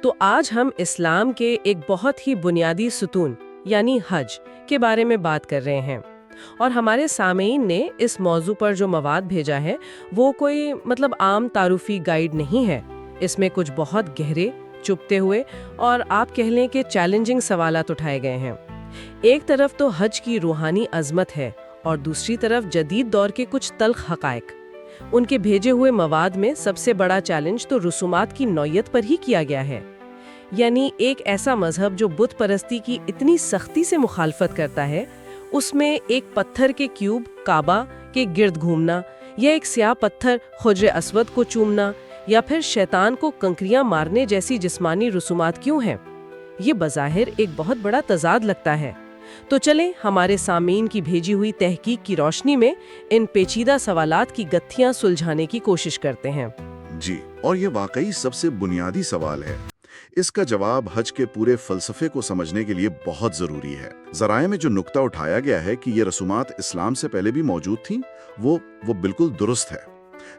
تو آج ہم اسلام کے ایک بہت ہی بنیادی ستون یعنی حج کے بارے میں بات کر رہے ہیں، اور ہمارے سامعین نے اس موضوع پر جو مواد بھیجا ہے وہ کوئی عام تعارفی گائیڈ نہیں ہے۔ اس میں کچھ بہت گہرے، چپتے ہوئے اور آپ کہہ لیں کہ چیلنجنگ سوالات اٹھائے گئے ہیں۔ ایک طرف تو حج کی روحانی عظمت ہے اور دوسری طرف جدید دور کے کچھ تلخ حقائق۔ ان کے بھیجے ہوئے مواد میں سب سے بڑا چیلنج تو رسومات کی نوعیت پر ہی کیا گیا ہے، یعنی ایک ایسا مذہب جو بت پرستی کی اتنی سختی سے مخالفت کرتا ہے، اس میں ایک پتھر کے کیوب کعبہ کے گرد گھومنا، یا ایک سیاہ پتھر حجر اسود کو چومنا، یا پھر شیطان کو کنکریاں مارنے جیسی جسمانی رسومات کیوں ہیں؟ یہ بظاہر ایک بہت بڑا تضاد لگتا ہے۔ تو چلیں ہمارے سامعین کی بھیجی ہوئی تحقیق کی روشنی میں ان پیچیدہ سوالات کی گتھیاں سلجھانے کی کوشش کرتے ہیں۔ جی، اور یہ واقعی سب سے بنیادی سوال ہے۔ اس کا جواب حج کے پورے فلسفے کو سمجھنے کے لیے بہت ضروری ہے۔ ذرائع میں جو نقطہ اٹھایا گیا ہے کہ یہ رسومات اسلام سے پہلے بھی موجود تھیں، وہ بالکل درست ہے،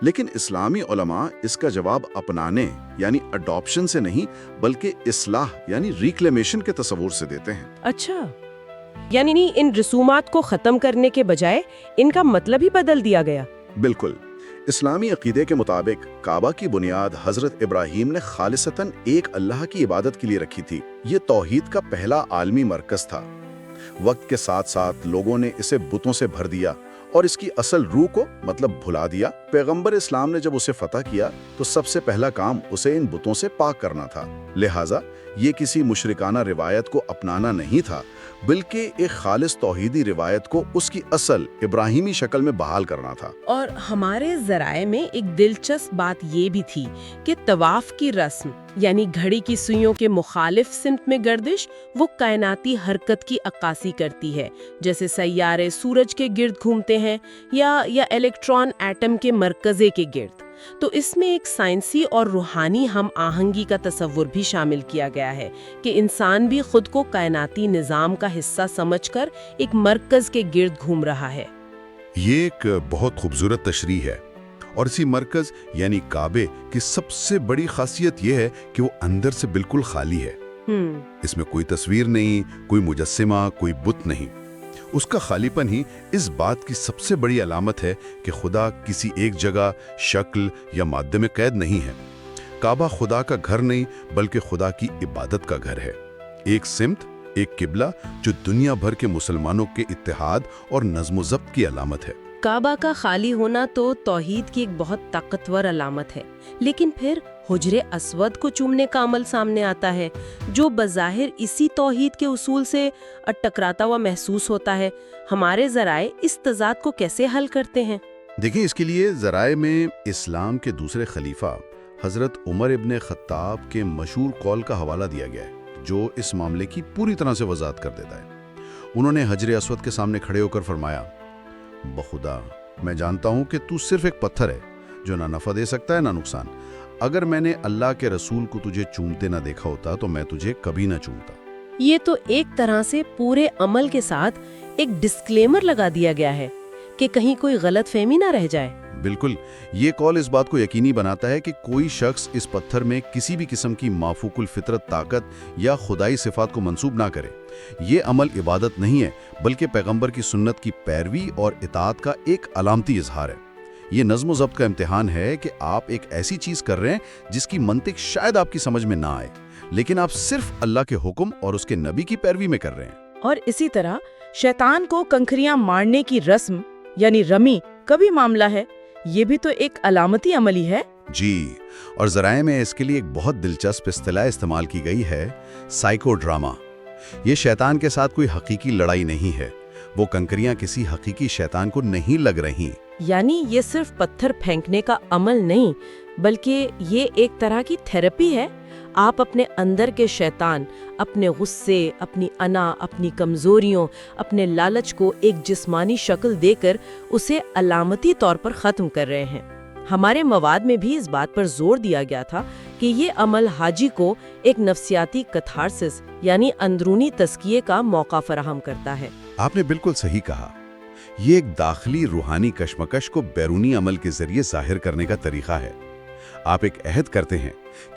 لیکن اسلامی علماء اس کا جواب اپنانے یعنی اڈاپشن سے نہیں بلکہ اصلاح یعنی ریکلیمیشن کے تصور سے دیتے ہیں۔ اچھا، یعنی ان رسومات کو ختم کرنے کے بجائے ان کا مطلب ہی بدل دیا گیا؟ بالکل۔ اسلامی عقیدے کے مطابق کعبہ کی بنیاد حضرت ابراہیم نے خالصتاً ایک اللہ کی عبادت کے لیے رکھی تھی۔ یہ توحید کا پہلا عالمی مرکز تھا۔ وقت کے ساتھ ساتھ لوگوں نے اسے بتوں سے بھر دیا اور اس کی اصل روح کو بھلا دیا۔ پیغمبر اسلام نے جب اسے فتح کیا تو سب سے پہلا کام اسے ان بتوں سے پاک کرنا تھا۔ لہٰذا یہ کسی مشرکانہ روایت کو اپنانا نہیں تھا، بلکہ ایک خالص توحیدی روایت کو اس کی اصل ابراہیمی شکل میں بحال کرنا تھا۔ اور ہمارے ذرائع میں ایک دلچسپ بات یہ بھی تھی کہ طواف کی رسم یعنی گھڑی کی سوئیوں کے مخالف سمت میں گردش وہ کائناتی حرکت کی عکاسی کرتی ہے، جیسے سیارے سورج کے گرد گھومتے ہیں یا الیکٹران ایٹم کے مرکزے کے گرد۔ تو اس میں ایک سائنسی اور روحانی ہم آہنگی کا تصور بھی شامل کیا گیا ہے کہ انسان بھی خود کو کائناتی نظام کا حصہ سمجھ کر ایک مرکز کے گرد گھوم رہا ہے۔ یہ ایک بہت خوبصورت تشریح ہے، اور اسی مرکز یعنی کعبے کی سب سے بڑی خاصیت یہ ہے کہ وہ اندر سے بالکل خالی ہے۔ اس میں کوئی تصویر نہیں، کوئی مجسمہ، کوئی بت نہیں۔ اس کا خالی پن ہی اس بات کی سب سے بڑی علامت ہے کہ خدا کسی ایک جگہ، شکل یا مادے میں قید نہیں ہے۔ کعبہ خدا کا گھر نہیں بلکہ خدا کی عبادت کا گھر ہے، ایک سمت، ایک قبلہ جو دنیا بھر کے مسلمانوں کے اتحاد اور نظم و ضبط کی علامت ہے۔ کعبہ کا خالی ہونا تو توحید کی ایک بہت طاقتور علامت ہے، لیکن پھر حجر اسود کو چومنے کا عمل سامنے آتا ہے جو بظاہر اسی توحید کے اصول سے ٹکراتا ہوا محسوس ہوتا ہے۔ ہمارے ذرائع اس تضاد کو کیسے حل کرتے ہیں؟ دیکھیں، اس کے لیے ذرائع میں اسلام کے دوسرے خلیفہ حضرت عمر ابن خطاب کے مشہور قول کا حوالہ دیا گیا ہے جو اس معاملے کی پوری طرح سے وضاحت کر دیتا ہے۔ انہوں نے حجر اسود کے سامنے کھڑے ہو کر فرمایا، بخدا میں جانتا ہوں کہ تو صرف ایک پتھر ہے جو نہ نفع دے سکتا ہے نہ نقصان۔ اگر میں نے اللہ کے رسول کو تجھے چومتے نہ دیکھا ہوتا تو میں تجھے کبھی نہ چومتا۔ یہ تو ایک طرح سے پورے عمل کے ساتھ ایک ڈسکلیمر لگا دیا گیا ہے کہ کہیں کوئی غلط فہمی نہ رہ جائے۔ بالکل، یہ قول اس بات کو یقینی بناتا ہے کہ کوئی شخص اس پتھر میں کسی بھی قسم کی مافوق الفطرت طاقت یا خدائی صفات کو منسوب نہ کرے۔ یہ عمل عبادت نہیں ہے بلکہ پیغمبر کی سنت کی پیروی اور اطاعت کا ایک علامتی اظہار ہے۔ یہ نظم و ضبط کا امتحان ہے کہ آپ ایک ایسی چیز کر رہے ہیں جس کی منطق شاید آپ کی سمجھ میں نہ آئے، لیکن آپ صرف اللہ کے حکم اور اس کے نبی کی پیروی میں کر رہے ہیں۔ اور اسی طرح شیطان کو کنکریاں مارنے کی رسم یعنی رمی کا بھی معاملہ ہے، یہ بھی تو ایک علامتی عملی ہے۔ جی، اور ذرائع میں اس کے لیے ایک بہت دلچسپ اصطلاح استعمال کی گئی ہے، سائیکو ڈراما۔ یہ شیطان کے ساتھ کوئی حقیقی لڑائی نہیں ہے، وہ کنکریاں کسی حقیقی شیطان کو نہیں لگ رہی۔ یعنی یہ صرف پتھر پھینکنے کا عمل نہیں بلکہ یہ ایک طرح کی تھیراپی ہے۔ آپ اپنے اندر کے شیطان، اپنے غصے، اپنی انا، اپنی کمزوریوں، اپنے لالچ کو ایک جسمانی شکل دے کر اسے علامتی طور پر ختم کر رہے ہیں۔ ہمارے مواد میں بھی اس بات پر زور دیا گیا تھا کہ یہ عمل حاجی کو ایک نفسیاتی کتھارسس یعنی اندرونی تزکیے کا موقع فراہم کرتا ہے۔ آپ نے بالکل صحیح کہا، یہ ایک داخلی روحانی کشمکش کو بیرونی عمل کے ذریعے ظاہر کرنے کا طریقہ ہے۔ آپ ایک عہد کرتے ہیں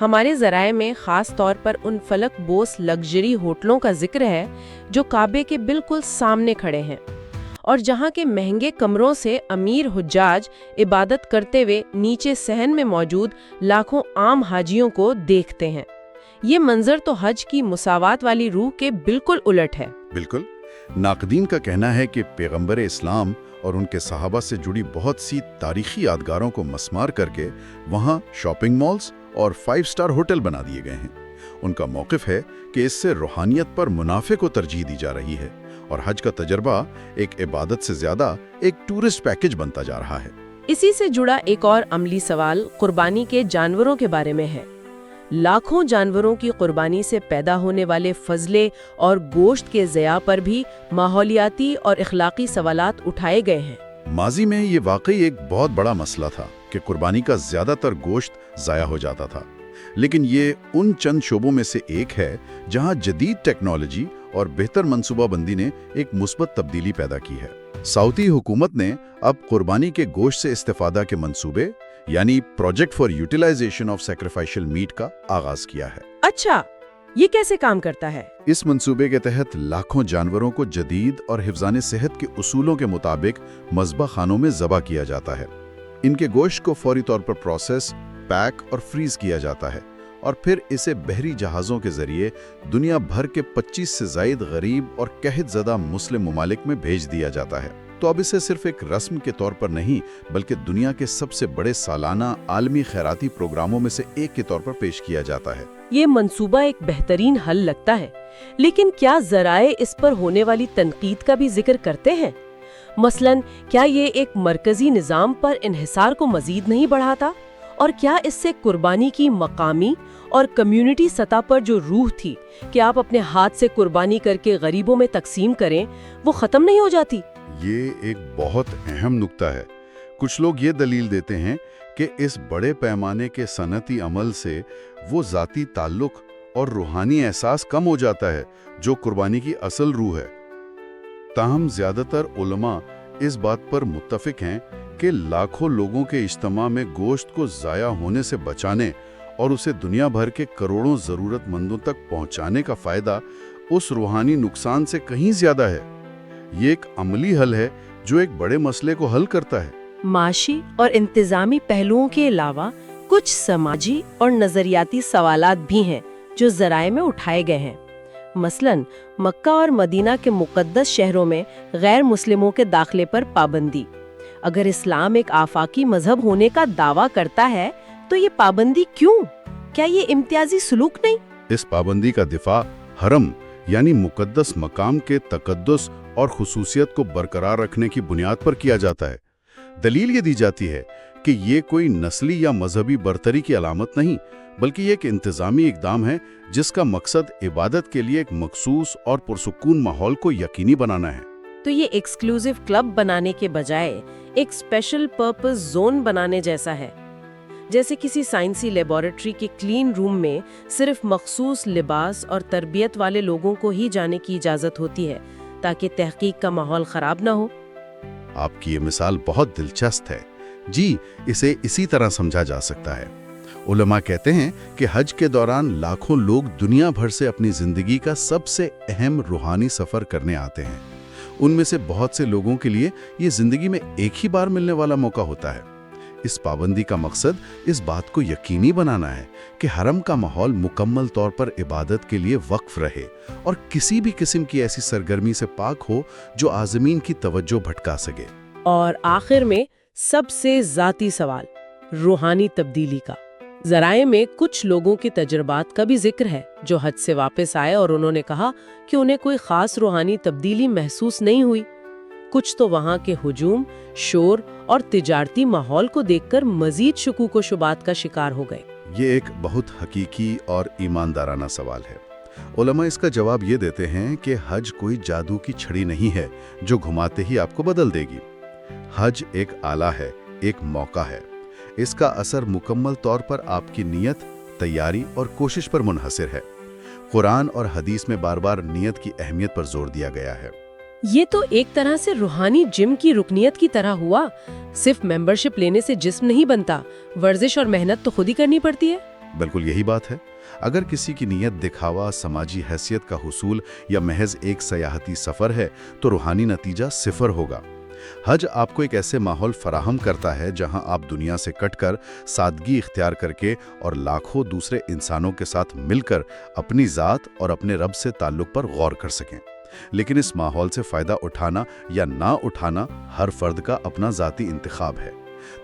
ہمارے ذرائع میں خاص طور پر ان فلک بوس لگژری ہوٹلوں کا ذکر ہے جو کعبے کے بالکل سامنے کھڑے ہیں اور جہاں کے مہنگے کمروں سے امیر حجاج عبادت کرتے ہوئے نیچے صحن میں موجود لاکھوں عام حاجیوں کو دیکھتے ہیں۔ یہ منظر تو حج کی مساوات والی روح کے بالکل الٹ ہے۔ بالکل۔ ناقدین کا کہنا ہے کہ پیغمبر اسلام اور ان کے صحابہ سے جڑی بہت سی تاریخی یادگاروں کو مسمار کر کے وہاں شاپنگ مالز اور 5 اسٹار ہوٹل بنا دیے گئے ہیں۔ ان کا موقف ہے کہ اس سے روحانیت پر منافع کو ترجیح دی جا رہی ہے اور حج کا تجربہ ایک عبادت سے زیادہ ایک ٹورسٹ پیکج بنتا جا رہا ہے۔ اسی سے جڑا ایک اور عملی سوال قربانی کے جانوروں کے بارے میں ہے۔ لاکھوں جانوروں کی قربانی سے پیدا ہونے والے فضلے اور گوشت کے ضیاع پر بھی ماحولیاتی اور اخلاقی سوالات اٹھائے گئے ہیں۔ ماضی میں یہ واقعی ایک بہت بڑا مسئلہ تھا کہ قربانی کا زیادہ تر گوشت ضائع ہو جاتا تھا، لیکن یہ ان چند شعبوں میں سے ایک ہے جہاں جدید ٹیکنالوجی اور بہتر منصوبہ بندی نے ایک مثبت تبدیلی پیدا کی ہے۔ سعودی حکومت نے اب قربانی کے گوشت سے استفادہ کے منصوبے یعنی project for utilization of sacrificial meat کا آغاز کیا ہے۔ اچھا، یہ کیسے کام کرتا ہے؟ اس منصوبے کے تحت لاکھوں جانوروں کو جدید اور حفظان صحت کے اصولوں کے مطابق مذبح خانوں میں ذبح کیا جاتا ہے۔ ان کے گوشت کو فوری طور پر پروسیس، پیک اور فریز کیا جاتا ہے اور پھر اسے بحری جہازوں کے ذریعے دنیا بھر کے 25 سے زائد غریب اور قحط زدہ مسلم ممالک میں بھیج دیا جاتا ہے۔ تو اب اسے صرف ایک رسم کے طور پر نہیں بلکہ دنیا کے سب سے بڑے سالانہ عالمی خیراتی پروگراموں میں سے ایک کے طور پر پیش کیا جاتا ہے۔ یہ منصوبہ ایک بہترین حل لگتا ہے، لیکن کیا ذرائع اس پر ہونے والی تنقید کا بھی ذکر کرتے ہیں؟ مثلاً کیا یہ ایک مرکزی نظام پر انحصار کو مزید نہیں بڑھاتا؟ اور کیا اس سے قربانی کی مقامی اور کمیونٹی سطح پر جو روح تھی کہ آپ اپنے ہاتھ سے قربانی کر کے غریبوں میں تقسیم کریں، وہ ختم نہیں ہو جاتی؟ یہ ایک بہت اہم نکتہ ہے۔ کچھ لوگ یہ دلیل دیتے ہیں کہ اس بڑے پیمانے کے صنعتی عمل سے وہ ذاتی تعلق اور روحانی احساس کم ہو جاتا ہے جو قربانی کی اصل روح ہے۔ تاہم زیادہ تر علماء اس بات پر متفق ہیں کہ لاکھوں لوگوں کے اجتماع میں گوشت کو ضائع ہونے سے بچانے اور اسے دنیا بھر کے کروڑوں ضرورت مندوں تک پہنچانے کا فائدہ اس روحانی نقصان سے کہیں زیادہ ہے۔ یہ ایک عملی حل ہے جو ایک بڑے مسئلے کو حل کرتا ہے۔ معاشی اور انتظامی پہلوؤں کے علاوہ کچھ سماجی اور نظریاتی سوالات بھی ہیں جو ذرائع میں اٹھائے گئے ہیں۔ مثلاً مکہ اور مدینہ کے مقدس شہروں میں غیر مسلموں کے داخلے پر پابندی۔ اگر اسلام ایک آفاقی مذہب ہونے کا دعویٰ کرتا ہے تو یہ پابندی کیوں؟ کیا یہ امتیازی سلوک نہیں؟ اس پابندی کا دفاع حرم یعنی مقدس مقام کے تقدس اور خصوصیت کو برقرار رکھنے کی بنیاد پر کیا جاتا ہے۔ دلیل یہ دی جاتی ہے کہ یہ کوئی نسلی یا مذہبی برتری کی علامت نہیں بلکہ یہ ایک انتظامی اقدام ہے جس کا مقصد عبادت کے لیے ایک مخصوص اور پرسکون ماحول کو یقینی بنانا ہے۔ تو یہ ایکسکلوزیو کلب بنانے کے بجائے ایک اسپیشل پرپز زون بنانے جیسا ہے، جیسے کسی سائنسی لیبارٹری کے کلین روم میں صرف مخصوص لباس اور تربیت والے لوگوں کو ہی جانے کی اجازت ہوتی ہے تاکہ تحقیق کا ماحول خراب نہ ہو۔ آپ کی یہ مثال بہت دلچسپ ہے۔ جی، اسے اسی طرح سمجھا جا سکتا ہے۔ علماء کہتے ہیں کہ حج کے دوران لاکھوں لوگ دنیا بھر سے اپنی زندگی کا سب سے اہم روحانی سفر کرنے آتے ہیں۔ ان میں سے بہت سے لوگوں کے لیے یہ زندگی میں ایک ہی بار ملنے والا موقع ہوتا ہے۔ اس پابندی کا مقصد اس بات کو یقینی بنانا ہے کہ حرم کا ماحول مکمل طور پر عبادت کے لیے وقف رہے اور کسی بھی قسم کی ایسی سرگرمی سے پاک ہو جو عازمین کی توجہ بھٹکا سکے۔ اور آخر میں سب سے ذاتی سوال، روحانی تبدیلی کا۔ ذرائع میں کچھ لوگوں کے تجربات کا بھی ذکر ہے جو حج سے واپس آئے اور انہوں نے کہا کہ انہیں کوئی خاص روحانی تبدیلی محسوس نہیں ہوئی۔ کچھ تو وہاں کے ہجوم، شور اور تجارتی ماحول کو دیکھ کر مزید شکوک و شبہات کا شکار ہو گئے۔ یہ ایک بہت حقیقی اور ایماندارانہ سوال ہے۔ علماء اس کا جواب یہ دیتے ہیں کہ حج کوئی جادو کی چھڑی نہیں ہے جو گھماتے ہی آپ کو بدل دے گی۔ حج ایک آلہ ہے، ایک موقع ہے۔ اس کا اثر مکمل طور پر آپ کی نیت، تیاری اور کوشش پر منحصر ہے۔ قرآن اور حدیث میں بار بار نیت کی اہمیت پر زور دیا گیا ہے۔ یہ تو ایک طرح سے روحانی جم کی رکنیت کی طرح ہوا۔ صرف ممبرشپ لینے سے جسم نہیں بنتا، ورزش اور محنت تو خود ہی کرنی پڑتی ہے۔ بالکل یہی بات ہے۔ اگر کسی کی نیت دکھاوا، سماجی حیثیت کا حصول یا محض ایک سیاحتی سفر ہے تو روحانی نتیجہ صفر ہوگا۔ حج آپ کو ایک ایسے ماحول فراہم کرتا ہے جہاں آپ دنیا سے کٹ کر، سادگی اختیار کر کے اور لاکھوں دوسرے انسانوں کے ساتھ مل کر اپنی ذات اور اپنے رب سے تعلق پر غور کر سکیں۔ لیکن اس ماحول سے فائدہ اٹھانا یا نہ اٹھانا ہر فرد کا اپنا ذاتی انتخاب ہے۔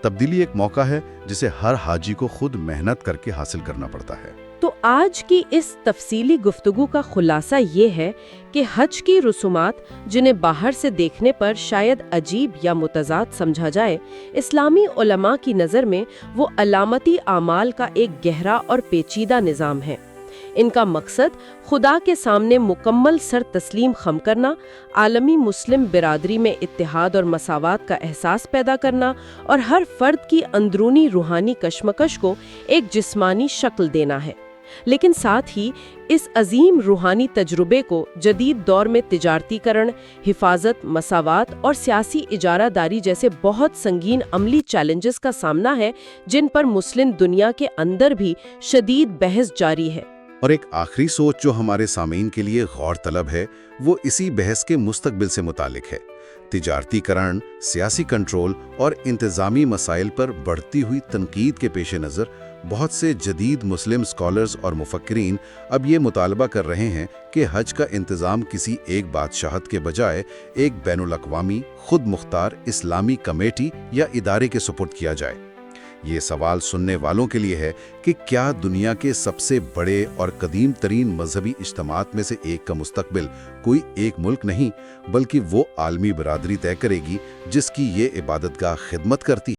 تبدیلی ایک موقع ہے جسے ہر حاجی کو خود محنت کر کے حاصل کرنا پڑتا ہے۔ تو آج کی اس تفصیلی گفتگو کا خلاصہ یہ ہے کہ حج کی رسومات، جنہیں باہر سے دیکھنے پر شاید عجیب یا متضاد سمجھا جائے، اسلامی علماء کی نظر میں وہ علامتی اعمال کا ایک گہرا اور پیچیدہ نظام ہے۔ ان کا مقصد خدا کے سامنے مکمل سر تسلیم خم کرنا، عالمی مسلم برادری میں اتحاد اور مساوات کا احساس پیدا کرنا اور ہر فرد کی اندرونی روحانی کشمکش کو ایک جسمانی شکل دینا ہے۔ لیکن ساتھ ہی اس عظیم روحانی تجربے کو جدید دور میں تجارتی کرن، حفاظت، مساوات اور سیاسی اجارہ داری جیسے بہت سنگین عملی چیلنجز کا سامنا ہے، جن پر مسلم دنیا کے اندر بھی شدید بحث جاری ہے۔ اور ایک آخری سوچ جو ہمارے سامعین کے لیے غور طلب ہے، وہ اسی بحث کے مستقبل سے متعلق ہے۔ تجارتی کرن، سیاسی کنٹرول اور انتظامی مسائل پر بڑھتی ہوئی تنقید کے پیش نظر بہت سے جدید مسلم اسکالرز اور مفکرین اب یہ مطالبہ کر رہے ہیں کہ حج کا انتظام کسی ایک بادشاہت کے بجائے ایک بین الاقوامی خود مختار اسلامی کمیٹی یا ادارے کے سپرد کیا جائے۔ یہ سوال سننے والوں کے لیے ہے کہ کیا دنیا کے سب سے بڑے اور قدیم ترین مذہبی اجتماعات میں سے ایک کا مستقبل کوئی ایک ملک نہیں بلکہ وہ عالمی برادری طے کرے گی جس کی یہ عبادت گاہ خدمت کرتی